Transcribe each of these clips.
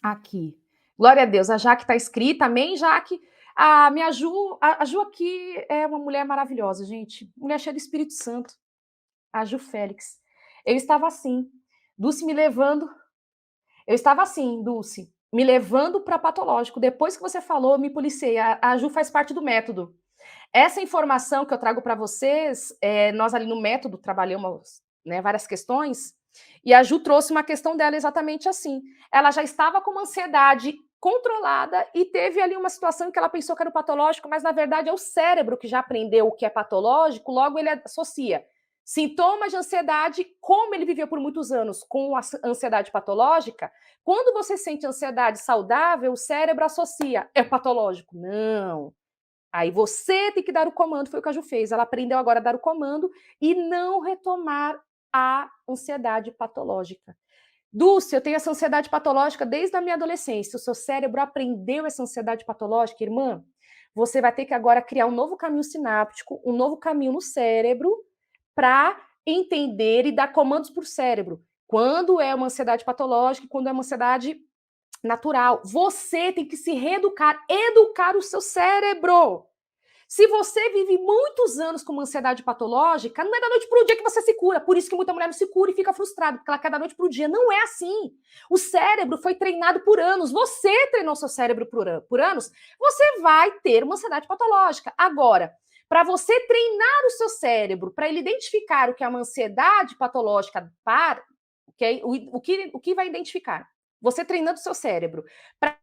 Aqui. Glória a Deus, a Jaque está inscrita, amém, Jaque? A minha Ju, a Ju aqui é uma mulher maravilhosa, gente. Mulher cheia do Espírito Santo. A Ju Félix. Eu estava assim, Dulce me levando. Eu estava assim, Dulce, me levando para patológico. Depois que você falou, eu me policiei. A Ju faz parte do método. Essa informação que eu trago para vocês, nós ali no método trabalhamos, né, várias questões, e a Ju trouxe uma questão dela exatamente assim. Ela já estava com uma ansiedade controlada e teve ali uma situação em que ela pensou que era o patológico, mas na verdade é o cérebro que já aprendeu o que é patológico, logo ele associa sintomas de ansiedade, como ele viveu por muitos anos com a ansiedade patológica. Quando você sente ansiedade saudável, o cérebro associa, é patológico. Não. Aí você tem que dar o comando, foi o que a Ju fez. Ela aprendeu agora a dar o comando e não retomar a ansiedade patológica. Dulce, eu tenho essa ansiedade patológica desde a minha adolescência. O seu cérebro aprendeu essa ansiedade patológica, irmã. Você vai ter que agora criar um novo caminho sináptico, um novo caminho no cérebro para entender e dar comandos para o cérebro. Quando é uma ansiedade patológica, quando é uma ansiedade natural. Você tem que se reeducar, educar o seu cérebro. Se você vive muitos anos com uma ansiedade patológica, não é da noite para o dia que você se cura. Por isso que muita mulher não se cura e fica frustrada, porque ela quer da noite para o dia. Não é assim. O cérebro foi treinado por anos. Você treinou seu cérebro por anos, você vai ter uma ansiedade patológica. Agora, para você treinar o seu cérebro, para ele identificar o que é uma ansiedade patológica, okay? O que vai identificar? Você treinando o seu cérebro para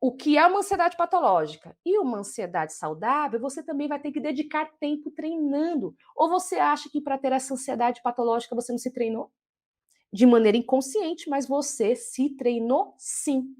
o que é uma ansiedade patológica e uma ansiedade saudável, você também vai ter que dedicar tempo treinando. Ou você acha que para ter essa ansiedade patológica você não se treinou? De maneira inconsciente, mas você se treinou sim.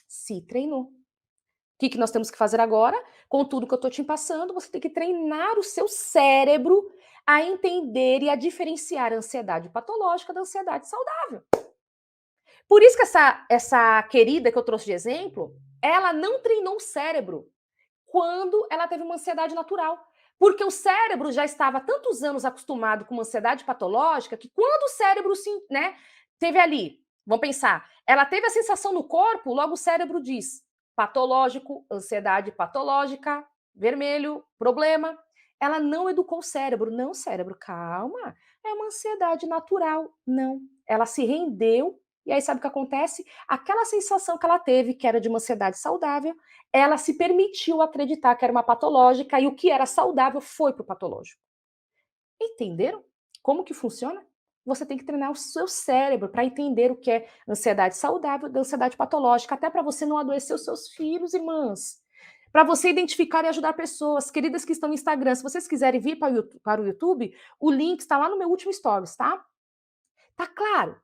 Se treinou. O que nós temos que fazer agora? Com tudo que eu estou te passando, você tem que treinar o seu cérebro a entender e a diferenciar a ansiedade patológica da ansiedade saudável. Por isso que essa querida que eu trouxe de exemplo, ela não treinou o cérebro quando ela teve uma ansiedade natural. Porque o cérebro já estava há tantos anos acostumado com uma ansiedade patológica que quando o cérebro teve ali, vamos pensar, ela teve a sensação no corpo, logo o cérebro diz patológico, ansiedade patológica, vermelho, problema. Ela não educou o cérebro. Não, cérebro, calma. É uma ansiedade natural. Não. Ela se rendeu e aí sabe o que acontece? Aquela sensação que ela teve, que era de uma ansiedade saudável, ela se permitiu acreditar que era uma patológica e o que era saudável foi para o patológico. Entenderam como que funciona? Você tem que treinar o seu cérebro para entender o que é ansiedade saudável da ansiedade patológica, até para você não adoecer os seus filhos, irmãs. Para você identificar e ajudar pessoas. Queridas que estão no Instagram, se vocês quiserem vir para o YouTube, o link está lá no meu último stories, tá? Tá claro?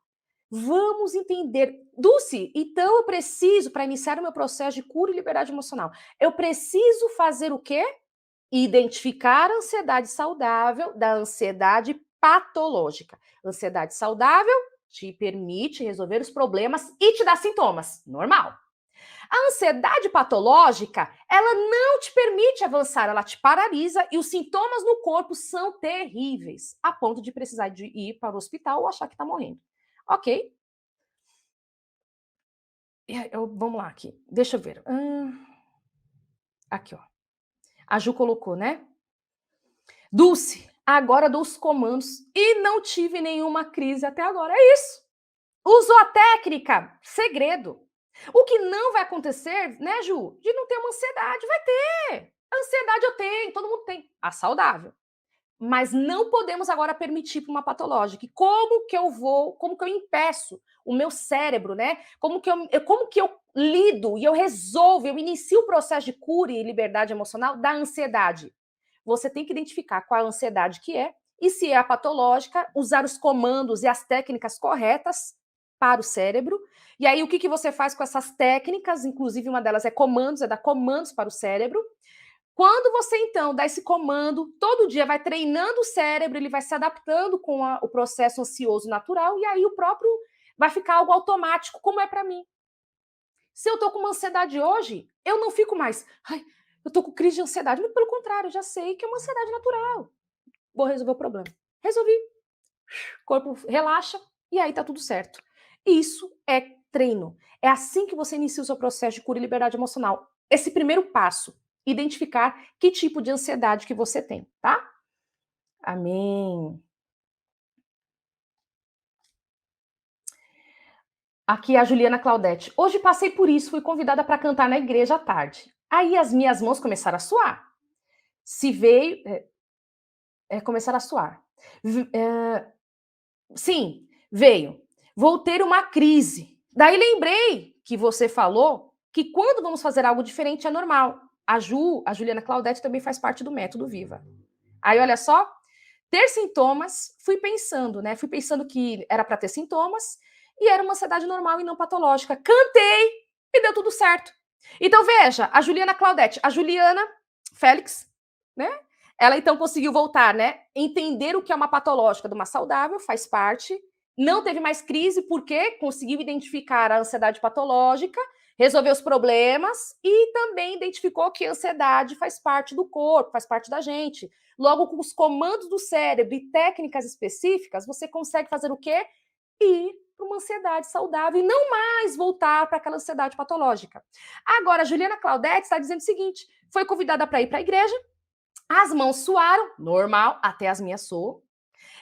Vamos entender. Dulce, então eu preciso, para iniciar o meu processo de cura e liberdade emocional, eu preciso fazer o quê? Identificar a ansiedade saudável da ansiedade patológica. Ansiedade saudável te permite resolver os problemas e te dá sintomas. Normal. A ansiedade patológica, ela não te permite avançar, ela te paralisa e os sintomas no corpo são terríveis, a ponto de precisar de ir para o hospital ou achar que está morrendo. Ok? Vamos lá aqui. Deixa eu ver. Aqui, ó. A Ju colocou, né? Dulce, agora dou os comandos e não tive nenhuma crise até agora. É isso. Usou a técnica. Segredo. O que não vai acontecer, né, Ju? De não ter uma ansiedade. Vai ter. Ansiedade eu tenho, todo mundo tem. A saudável. Mas não podemos agora permitir para uma patológica. E como que eu impeço o meu cérebro, né? Como que eu lido e eu resolvo, eu inicio o processo de cura e liberdade emocional da ansiedade. Você tem que identificar qual a ansiedade que é e se é a patológica, usar os comandos e as técnicas corretas para o cérebro. E aí o que você faz com essas técnicas? Inclusive uma delas é comandos, é dar comandos para o cérebro. Quando você, então, dá esse comando, todo dia vai treinando o cérebro, ele vai se adaptando com o processo ansioso natural, e aí o próprio vai ficar algo automático, como é para mim. Se eu tô com uma ansiedade hoje, eu não fico mais, ai, eu tô com crise de ansiedade. Muito pelo contrário, eu já sei que é uma ansiedade natural. Vou resolver o problema. Resolvi. O corpo relaxa e aí tá tudo certo. Isso é treino. É assim que você inicia o seu processo de cura e liberdade emocional. Esse primeiro passo, identificar que tipo de ansiedade que você tem, tá? Amém. Aqui é a Juliana Claudete. Hoje passei por isso, fui convidada para cantar na igreja à tarde. Aí as minhas mãos começaram a suar. Se veio, começaram a suar. Sim, veio. Vou ter uma crise. Daí lembrei que você falou que quando vamos fazer algo diferente é normal. A Juliana Claudete também faz parte do método Viva. Aí olha só, ter sintomas, fui pensando, né? Fui pensando que era para ter sintomas e era uma ansiedade normal e não patológica. Cantei e deu tudo certo. Então veja, a Juliana Claudete, a Juliana Félix, né? Ela então conseguiu voltar, né? Entender o que é uma patológica de uma saudável, faz parte. Não teve mais crise porque conseguiu identificar a ansiedade patológica, resolver os problemas e também identificou que a ansiedade faz parte do corpo, faz parte da gente. Logo, com os comandos do cérebro e técnicas específicas, você consegue fazer o quê? Ir para uma ansiedade saudável e não mais voltar para aquela ansiedade patológica. Agora, a Juliana Claudete está dizendo o seguinte: foi convidada para ir para a igreja, as mãos suaram, normal, até as minhas soam.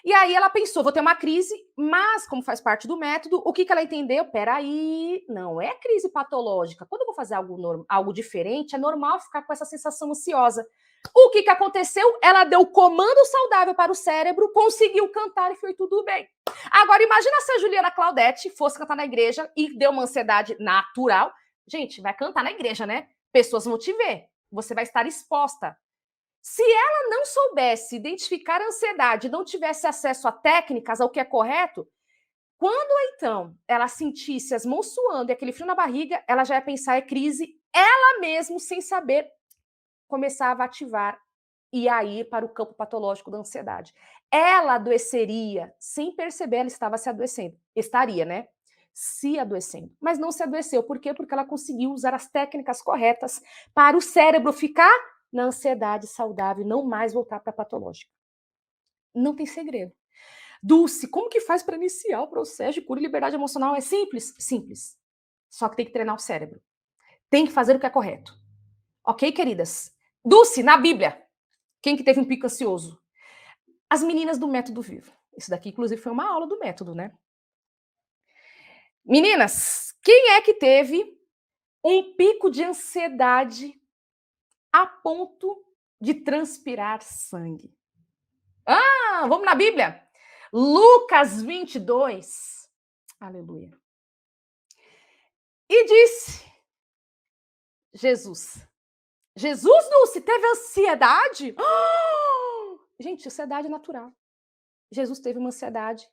E aí ela pensou, vou ter uma crise, mas como faz parte do método, o que ela entendeu? Peraí, não é crise patológica. Quando eu vou fazer algo diferente, é normal ficar com essa sensação ansiosa. O que aconteceu? Ela deu comando saudável para o cérebro, conseguiu cantar e foi tudo bem. Agora, imagina se a Juliana Claudete fosse cantar na igreja e deu uma ansiedade natural. Gente, vai cantar na igreja, né? Pessoas vão te ver. Você vai estar exposta. Se ela não soubesse identificar a ansiedade, não tivesse acesso a técnicas, ao que é correto, quando então ela sentisse as mãos suando e aquele frio na barriga, ela já ia pensar é crise, ela mesmo, sem saber, começava a ativar e a ir para o campo patológico da ansiedade. Ela adoeceria, sem perceber, ela estava se adoecendo. Estaria, né? Se adoecendo. Mas não se adoeceu. Por quê? Porque ela conseguiu usar as técnicas corretas para o cérebro ficar na ansiedade saudável e não mais voltar para a patológica. Não tem segredo. Dulce, como que faz para iniciar o processo de cura e liberdade emocional? É simples? Simples. Só que tem que treinar o cérebro. Tem que fazer o que é correto. Ok, queridas? Dulce, na Bíblia, quem que teve um pico ansioso? As meninas do Método Vivo. Isso daqui, inclusive, foi uma aula do método, né? Meninas, quem é que teve um pico de ansiedade a ponto de transpirar sangue? Ah, vamos na Bíblia? Lucas 22. Aleluia. E disse Jesus. Jesus, Dulce, teve ansiedade? Gente, ansiedade é natural. Jesus teve uma ansiedade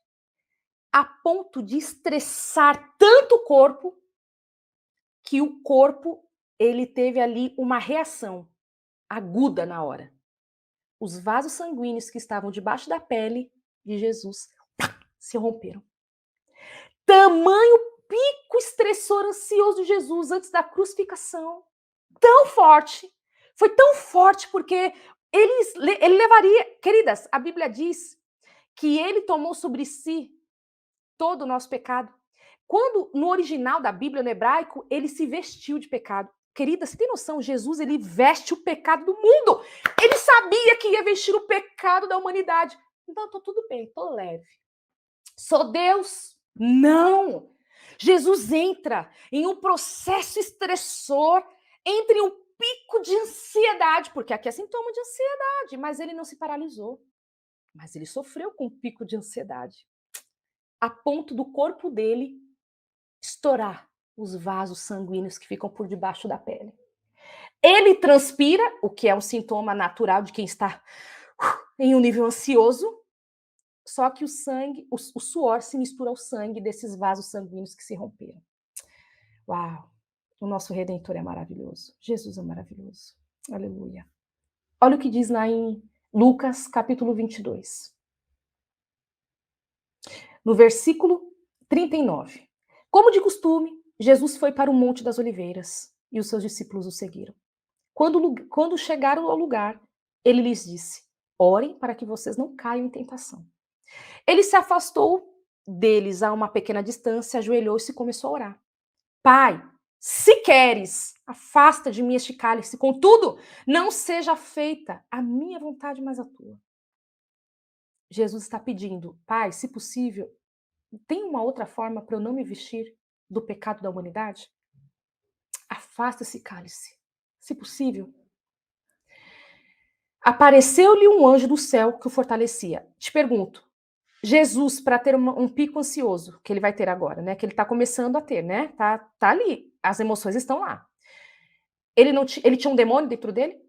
a ponto de estressar tanto o corpo que o corpo ele teve ali uma reação aguda na hora. Os vasos sanguíneos que estavam debaixo da pele de Jesus se romperam. Tamanho pico estressor ansioso de Jesus antes da crucificação. Tão forte. Foi tão forte porque ele levaria... Queridas, a Bíblia diz que ele tomou sobre si todo o nosso pecado. Quando, no original da Bíblia, no hebraico, ele se vestiu de pecado. Querida, você tem noção? Jesus, ele veste o pecado do mundo. Ele sabia que ia vestir o pecado da humanidade. Então, tô tudo bem, tô leve. Sou Deus? Não! Jesus entra em um processo estressor, entra em um pico de ansiedade, porque aqui é sintoma de ansiedade, mas ele não se paralisou. Mas ele sofreu com um pico de ansiedade, a ponto do corpo dele estourar os vasos sanguíneos que ficam por debaixo da pele. Ele transpira, o que é um sintoma natural de quem está em um nível ansioso, só que o sangue, o suor se mistura ao sangue desses vasos sanguíneos que se romperam. Uau! O nosso Redentor é maravilhoso. Jesus é maravilhoso. Aleluia. Olha o que diz lá em Lucas, capítulo 22. No versículo 39. Como de costume, Jesus foi para o Monte das Oliveiras e os seus discípulos o seguiram. Quando chegaram ao lugar, ele lhes disse: orem para que vocês não caiam em tentação. Ele se afastou deles a uma pequena distância, ajoelhou-se e começou a orar. Pai, se queres, afasta de mim este cálice, contudo, não seja feita a minha vontade, mas a tua. Jesus está pedindo, Pai, se possível, tem uma outra forma para eu não me vestir do pecado da humanidade? Afasta esse cálice, se possível. Apareceu-lhe um anjo do céu que o fortalecia. Te pergunto, Jesus, para ter um pico ansioso, que ele vai ter agora, né? Que ele está começando a ter, né? Tá ali, as emoções estão lá. Ele tinha um demônio dentro dele?